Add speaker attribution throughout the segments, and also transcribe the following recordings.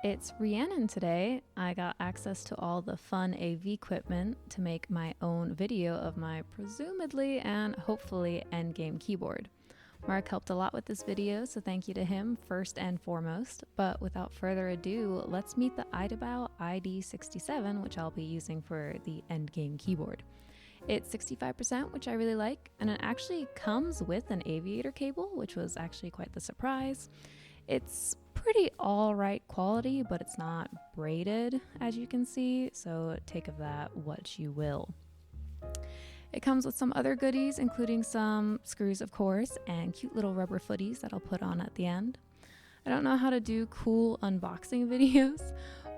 Speaker 1: It's Rhiannon today. I got access to all the fun AV equipment to make my own video of my presumably and hopefully endgame keyboard. Mark helped a lot with this video, so thank you to him first and foremost. But without further ado, let's meet the IDOBAO ID67, which I'll be using for the endgame keyboard. It's 65%, which I really like, and it actually comes with an aviator cable, which was actually quite the surprise. It's pretty alright quality, but it's not braided, as you can see, so take of that what you will. It comes with some other goodies, including some screws, of course, and cute little rubber footies that I'll put on at the end. I don't know how to do cool unboxing videos,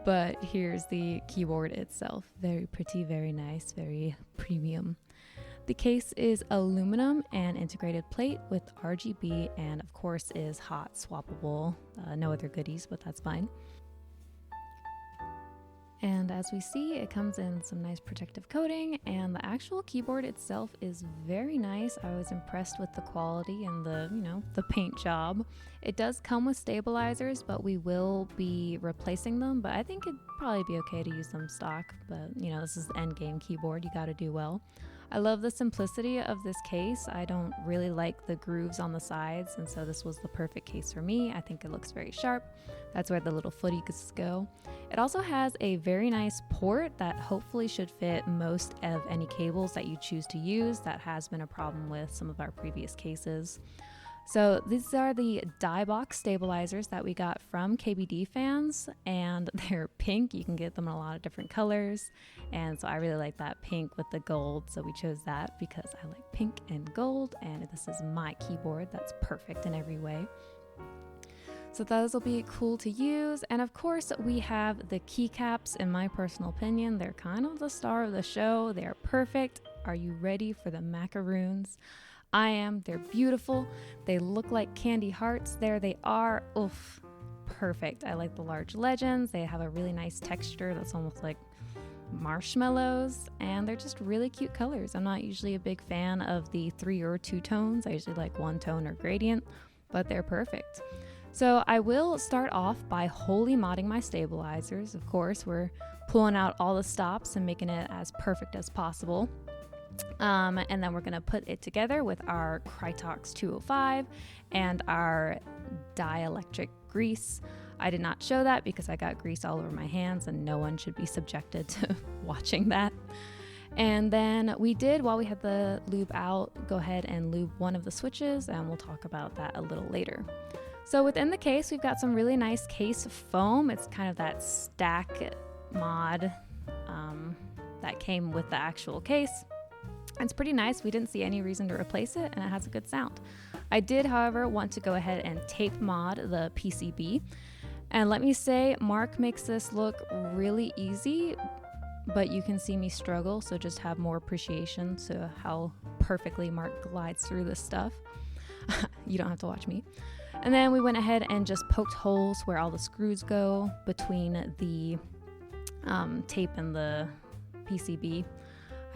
Speaker 1: but here's the keyboard itself. Very pretty, very nice, very premium. The case is aluminum and integrated plate with RGB and of course is hot swappable. No other goodies, but that's fine. And as we see, it comes in some nice protective coating, and the actual keyboard itself is very nice. I was impressed with the quality and the paint job. It does come with stabilizers, but we will be replacing them, but I think it'd probably be okay to use them stock. But this is the endgame keyboard, you gotta do well. I love the simplicity of this case. I don't really like the grooves on the sides, and so this was the perfect case for me. I think it looks very sharp. That's where the little footies go. It also has a very nice port that hopefully should fit most of any cables that you choose to use. That has been a problem with some of our previous cases. So these are the Dyboox stabilizers that we got from KBD fans, and they're pink. You can get them in a lot of different colors, and so I really like that pink with the gold, so we chose that because I like pink and gold, and this is my keyboard that's perfect in every way. So those will be cool to use, and of course we have the Keycaps. In my personal opinion, they're kind of the star of the show. They're perfect. Are you ready for the macaroons? I am. They're beautiful. They look like candy hearts. There they are. Oof, perfect. I like the large legends. They have a really nice texture that's almost like marshmallows, and they're just really cute colors. I'm not usually a big fan of the 3 or 2 tones. I usually like 1 tone or gradient, but they're perfect. So I will start off by wholly modding my stabilizers. Of course, we're pulling out all the stops and making it as perfect as possible. And then we're going to put it together with our Krytox 205 and our dielectric grease. I did not show that because I got grease all over my hands, and no one should be subjected to watching that. And then we did, while we had the lube out, go ahead and lube one of the switches, and we'll talk about that a little later. So within the case, we've got some really nice case foam. It's kind of that stack mod that came with the actual case. It's pretty nice. We didn't see any reason to replace it, and it has a good sound. I did, however, want to go ahead and tape mod the PCB. And let me say, Mark makes this look really easy, but you can see me struggle, so just have more appreciation to how perfectly Mark glides through this stuff. You don't have to watch me. And then we went ahead and just poked holes where all the screws go between the tape and the PCB.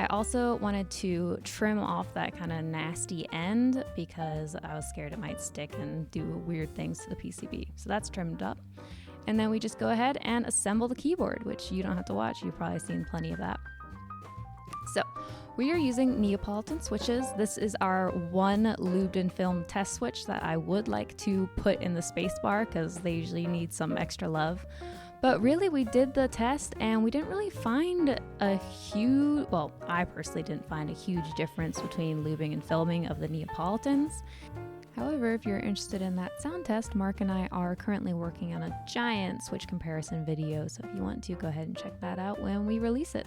Speaker 1: I also wanted to trim off that kind of nasty end because I was scared it might stick and do weird things to the PCB. So that's trimmed up. And then we just go ahead and assemble the keyboard, which you don't have to watch. You've probably seen plenty of that. So we are using Neapolitan switches. This is our one lubed and filmed test switch that I would like to put in the spacebar because they usually need some extra love. But really, we did the test and we didn't really find a huge, well, I personally didn't find a huge difference between lubing and filming of the Neapolitans. However, if you're interested in that sound test, Mark and I are currently working on a giant switch comparison video, so if you want to, go ahead and check that out when we release it.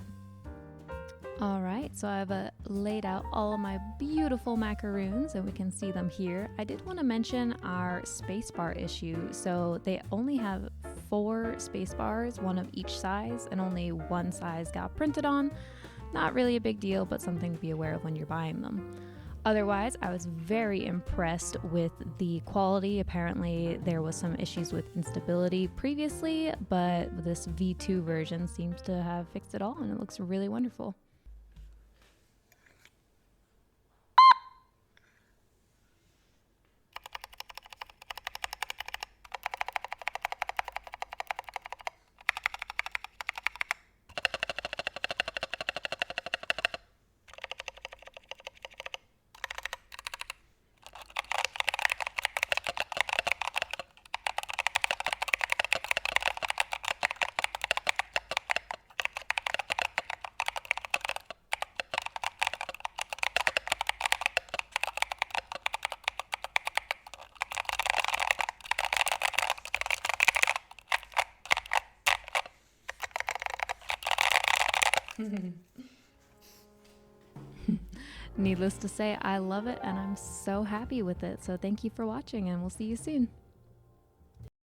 Speaker 1: Alright, so I've laid out all of my beautiful macaroons, and we can see them here. I did want to mention our spacebar issue. So they only have 4 spacebars, one of each size, and only one size got printed on. Not really a big deal, but something to be aware of when you're buying them. Otherwise, I was very impressed with the quality. Apparently, there was some issues with instability previously, but this V2 version seems to have fixed it all, and it looks really wonderful. Needless to say, I love it and I'm so happy with it. So thank you for watching and we'll see you soon.